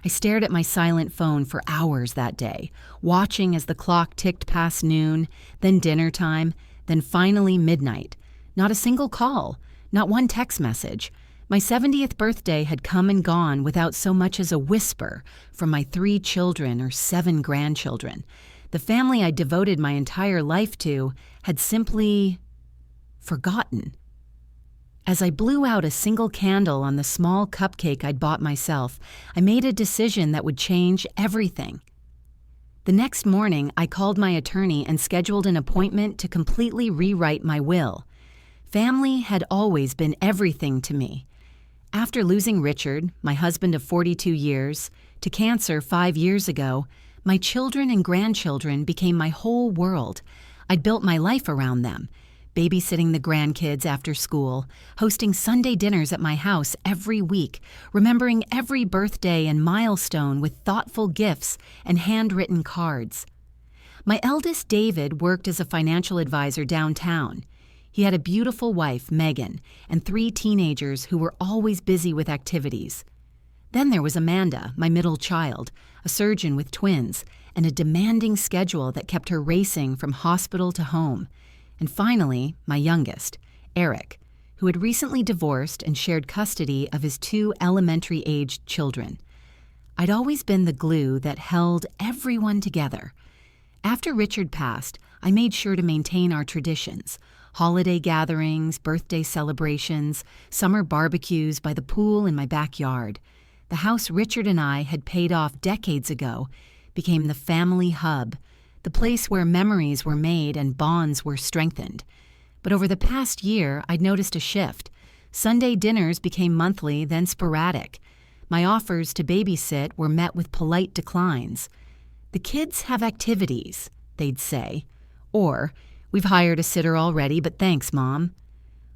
I stared at my silent phone for hours that day, watching as the clock ticked past noon, then dinner time, then finally midnight. Not a single call, not one text message. My 70th birthday had come and gone without so much as a whisper from my 3 children or 7 grandchildren. The family I devoted my entire life to had simply forgotten. As I blew out a single candle on the small cupcake I'd bought myself, I made a decision that would change everything. The next morning, I called my attorney and scheduled an appointment to completely rewrite my will. Family had always been everything to me. After losing Richard, my husband of 42 years, to cancer 5 years ago, my children and grandchildren became my whole world. I'd built my life around them, babysitting the grandkids after school, hosting Sunday dinners at my house every week, remembering every birthday and milestone with thoughtful gifts and handwritten cards. My eldest, David, worked as a financial advisor downtown. He had a beautiful wife, Megan, and 3 teenagers who were always busy with activities. Then there was Amanda, my middle child, a surgeon with twins, and a demanding schedule that kept her racing from hospital to home. And finally, my youngest, Eric, who had recently divorced and shared custody of his 2 elementary-aged children. I'd always been the glue that held everyone together. After Richard passed, I made sure to maintain our traditions: holiday gatherings, birthday celebrations, summer barbecues by the pool in my backyard. The house Richard and I had paid off decades ago became the family hub, the place where memories were made and bonds were strengthened. But over the past year, I'd noticed a shift. Sunday dinners became monthly, then sporadic. My offers to babysit were met with polite declines. "The kids have activities," they'd say. Or, "We've hired a sitter already, but thanks, Mom."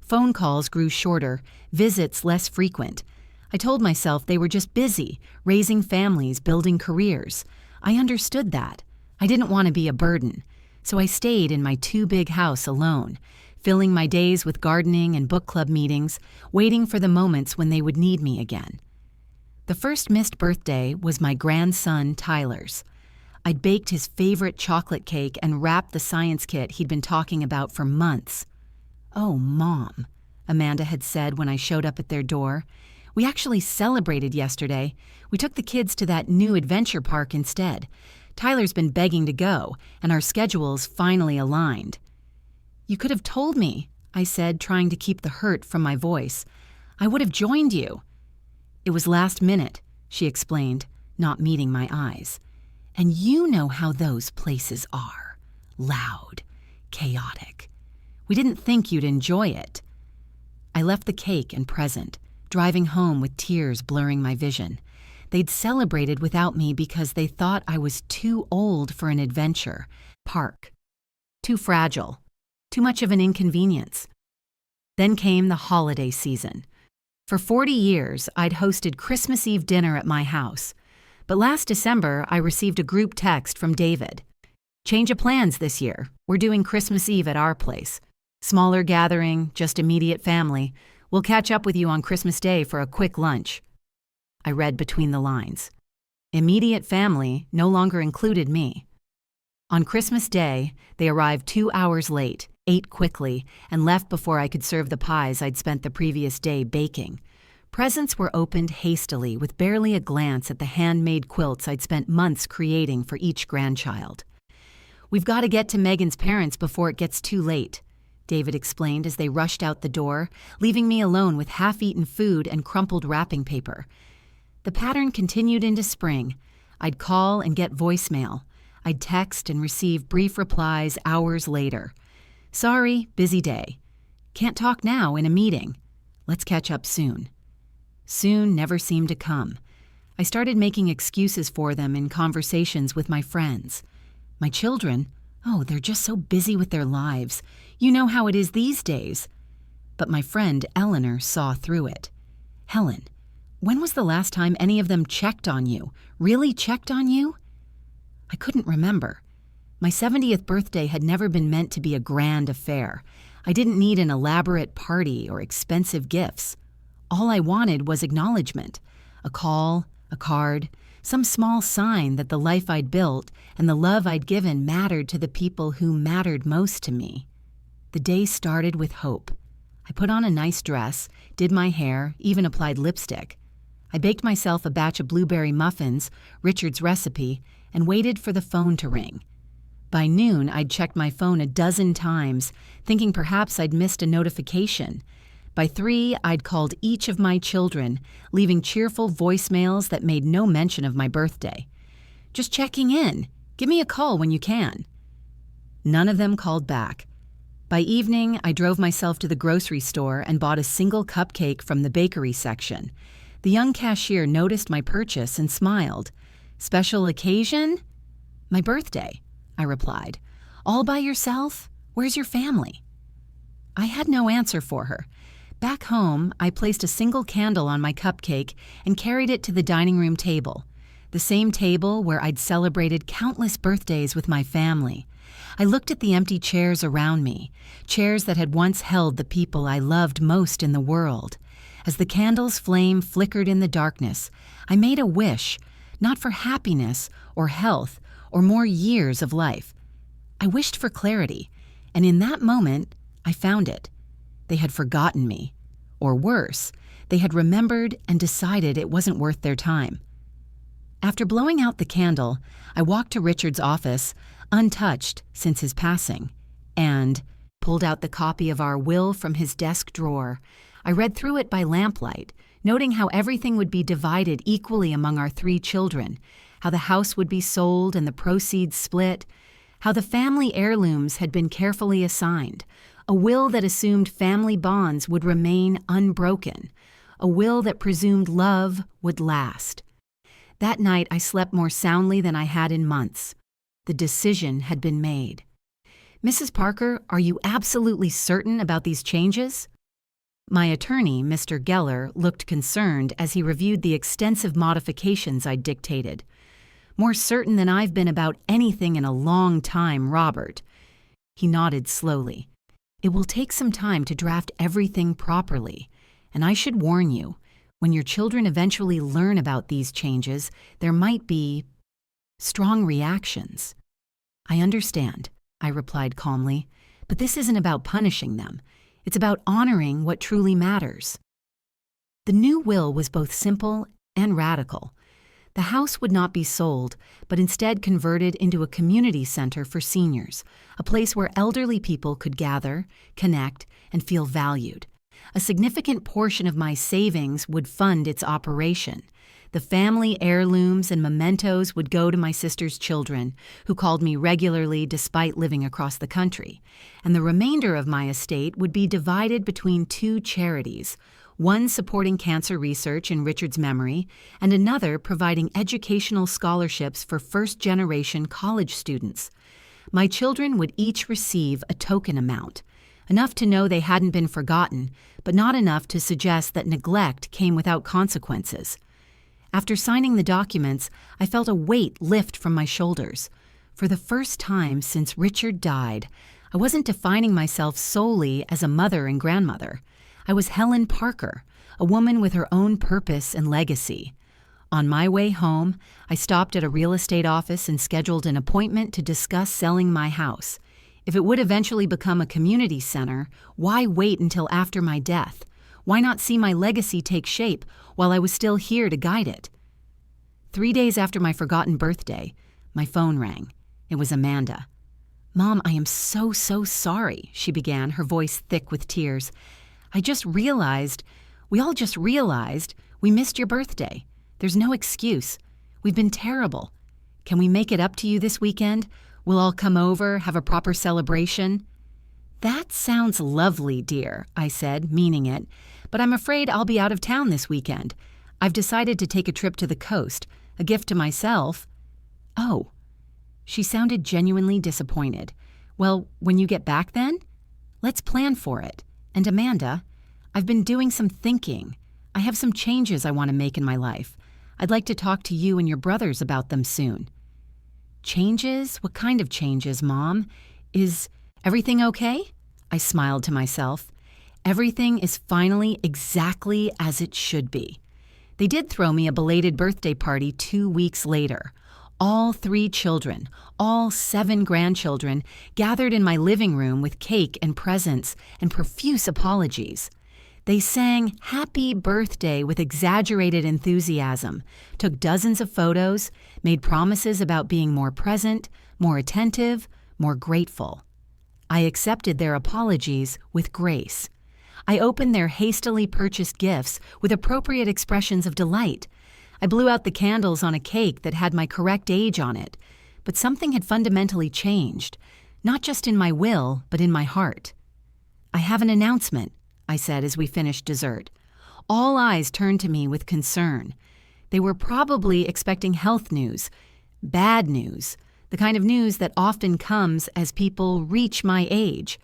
Phone calls grew shorter, visits less frequent. I told myself they were just busy, raising families, building careers. I understood that. I didn't want to be a burden, so I stayed in my too-big house alone, filling my days with gardening and book club meetings, waiting for the moments when they would need me again. The first missed birthday was my grandson Tyler's. I'd baked his favorite chocolate cake and wrapped the science kit he'd been talking about for months. "Oh, Mom," Amanda had said when I showed up at their door. "We actually celebrated yesterday. We took the kids to that new adventure park instead. Tyler's been begging to go, and our schedules finally aligned." "You could have told me," I said, trying to keep the hurt from my voice. "I would have joined you." "It was last minute," she explained, not meeting my eyes. "And you know how those places are. Loud, chaotic. We didn't think you'd enjoy it." I left the cake and present, driving home with tears blurring my vision. They'd celebrated without me because they thought I was too old for an adventure park, too fragile, too much of an inconvenience. Then came the holiday season. For 40 years, I'd hosted Christmas Eve dinner at my house. But last December, I received a group text from David. "Change of plans this year. We're doing Christmas Eve at our place. Smaller gathering, just immediate family. We'll catch up with you on Christmas Day for a quick lunch." I read between the lines. Immediate family no longer included me. On Christmas Day, they arrived 2 hours late, ate quickly, and left before I could serve the pies I'd spent the previous day baking. Presents were opened hastily with barely a glance at the handmade quilts I'd spent months creating for each grandchild. "We've got to get to Megan's parents before it gets too late," David explained as they rushed out the door, leaving me alone with half-eaten food and crumpled wrapping paper. The pattern continued into spring. I'd call and get voicemail. I'd text and receive brief replies hours later. "Sorry, busy day. Can't talk now, in a meeting. Let's catch up soon." Soon never seemed to come. I started making excuses for them in conversations with my friends. My children, oh, they're just so busy with their lives. You know how it is these days. But my friend Eleanor saw through it. "Helen, when was the last time any of them checked on you? Really checked on you?" I couldn't remember. My 70th birthday had never been meant to be a grand affair. I didn't need an elaborate party or expensive gifts. All I wanted was acknowledgement. A call, a card, some small sign that the life I'd built and the love I'd given mattered to the people who mattered most to me. The day started with hope. I put on a nice dress, did my hair, even applied lipstick. I baked myself a batch of blueberry muffins, Richard's recipe, and waited for the phone to ring. By noon, I'd checked my phone a dozen times, thinking perhaps I'd missed a notification. By 3, I'd called each of my children, leaving cheerful voicemails that made no mention of my birthday. Just checking in. Give me a call when you can. None of them called back. By evening, I drove myself to the grocery store and bought a single cupcake from the bakery section. The young cashier noticed my purchase and smiled. "Special occasion?" "My birthday," I replied. "All by yourself? Where's your family?" I had no answer for her. Back home, I placed a single candle on my cupcake and carried it to the dining room table, the same table where I'd celebrated countless birthdays with my family. I looked at the empty chairs around me, chairs that had once held the people I loved most in the world. As the candle's flame flickered in the darkness, I made a wish, not for happiness or health or more years of life. I wished for clarity, and in that moment, I found it. They had forgotten me. Or worse, they had remembered and decided it wasn't worth their time. After blowing out the candle, I walked to Richard's office, untouched since his passing, and pulled out the copy of our will from his desk drawer. I read through it by lamplight, noting how everything would be divided equally among our 3 children, how the house would be sold and the proceeds split, how the family heirlooms had been carefully assigned, a will that assumed family bonds would remain unbroken, a will that presumed love would last. That night I slept more soundly than I had in months. The decision had been made. "Mrs. Parker, are you absolutely certain about these changes?" My attorney, Mr. Geller, looked concerned as he reviewed the extensive modifications I'd dictated. "More certain than I've been about anything in a long time, Robert." He nodded slowly. "It will take some time to draft everything properly, and I should warn you, when your children eventually learn about these changes, there might be strong reactions." "I understand," I replied calmly, "but this isn't about punishing them. It's about honoring what truly matters." The new will was both simple and radical. The house would not be sold, but instead converted into a community center for seniors, a place where elderly people could gather, connect, and feel valued. A significant portion of my savings would fund its operation. The family heirlooms and mementos would go to my sister's children, who called me regularly despite living across the country, and the remainder of my estate would be divided between 2 charities, one supporting cancer research in Richard's memory, and another providing educational scholarships for first-generation college students. My children would each receive a token amount, enough to know they hadn't been forgotten, but not enough to suggest that neglect came without consequences. After signing the documents, I felt a weight lift from my shoulders. For the first time since Richard died, I wasn't defining myself solely as a mother and grandmother. I was Helen Parker, a woman with her own purpose and legacy. On my way home, I stopped at a real estate office and scheduled an appointment to discuss selling my house. If it would eventually become a community center, why wait until after my death? Why not see my legacy take shape while I was still here to guide it? 3 days after my forgotten birthday, my phone rang. It was Amanda. "Mom, I am so sorry," she began, her voice thick with tears. We all just realized, we missed your birthday. There's no excuse. We've been terrible. Can we make it up to you this weekend? We'll all come over, have a proper celebration." "That sounds lovely, dear," I said, meaning it, "but I'm afraid I'll be out of town this weekend. I've decided to take a trip to the coast, a gift to myself." "Oh." She sounded genuinely disappointed. "Well, when you get back then? Let's plan for it. And Amanda, I've been doing some thinking. I have some changes I want to make in my life. I'd like to talk to you and your brothers about them soon." "Changes? What kind of changes, Mom? Is everything okay?" I smiled to myself. Everything is finally exactly as it should be. They did throw me a belated birthday party 2 weeks later. All 3 children, all 7 grandchildren, gathered in my living room with cake and presents and profuse apologies. They sang "Happy Birthday" with exaggerated enthusiasm, took dozens of photos, made promises about being more present, more attentive, more grateful. I accepted their apologies with grace. I opened their hastily purchased gifts with appropriate expressions of delight. I blew out the candles on a cake that had my correct age on it, but something had fundamentally changed, not just in my will, but in my heart. "I have an announcement," I said as we finished dessert. All eyes turned to me with concern. They were probably expecting health news, bad news, the kind of news that often comes as people reach my age.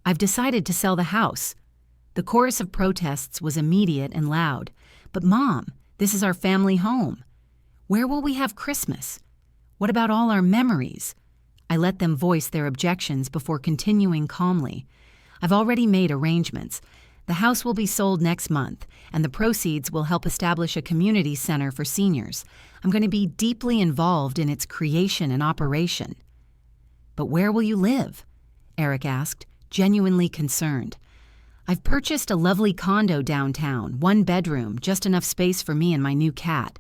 "I've decided to sell the house." The chorus of protests was immediate and loud. "But Mom, this is our family home. Where will we have Christmas? What about all our memories?" I let them voice their objections before continuing calmly. "I've already made arrangements. The house will be sold next month, and the proceeds will help establish a community center for seniors. I'm going to be deeply involved in its creation and operation." "But where will you live?" Eric asked, genuinely concerned. "I've purchased a lovely condo downtown, 1 bedroom, just enough space for me and my new cat."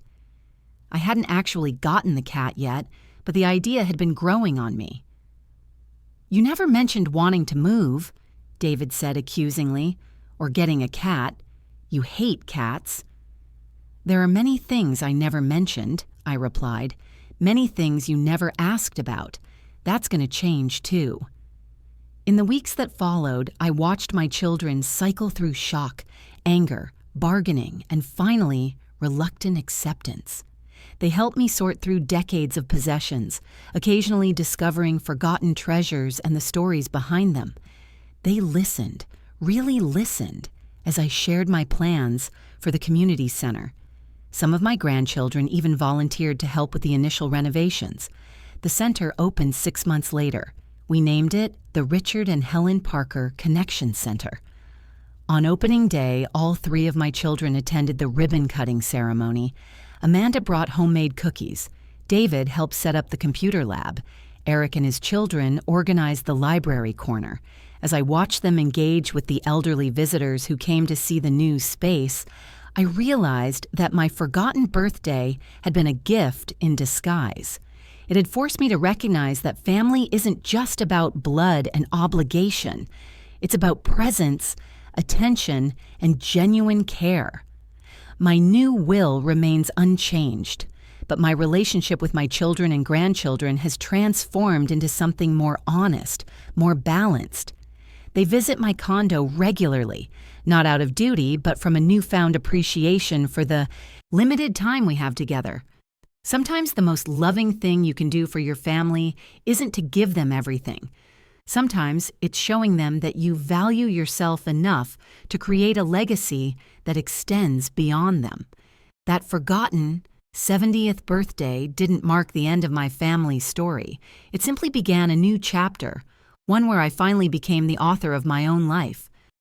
I hadn't actually gotten the cat yet, but the idea had been growing on me. "You never mentioned wanting to move," David said accusingly, "or getting a cat. You hate cats." "There are many things I never mentioned," I replied. "Many things you never asked about. That's going to change, too." In the weeks that followed, I watched my children cycle through shock, anger, bargaining, and finally, reluctant acceptance. They helped me sort through decades of possessions, occasionally discovering forgotten treasures and the stories behind them. They listened, really listened, as I shared my plans for the community center. Some of my grandchildren even volunteered to help with the initial renovations. The center opened 6 months later. We named it the Richard and Helen Parker Connection Center. On opening day, all 3 of my children attended the ribbon-cutting ceremony. Amanda brought homemade cookies. David helped set up the computer lab. Eric and his children organized the library corner. As I watched them engage with the elderly visitors who came to see the new space, I realized that my forgotten birthday had been a gift in disguise. It had forced me to recognize that family isn't just about blood and obligation. It's about presence, attention, and genuine care. My new will remains unchanged, but my relationship with my children and grandchildren has transformed into something more honest, more balanced. They visit my condo regularly, not out of duty, but from a newfound appreciation for the limited time we have together. Sometimes the most loving thing you can do for your family isn't to give them everything. Sometimes it's showing them that you value yourself enough to create a legacy that extends beyond them. That forgotten 70th birthday didn't mark the end of my family's story. It simply began a new chapter, one where I finally became the author of my own life.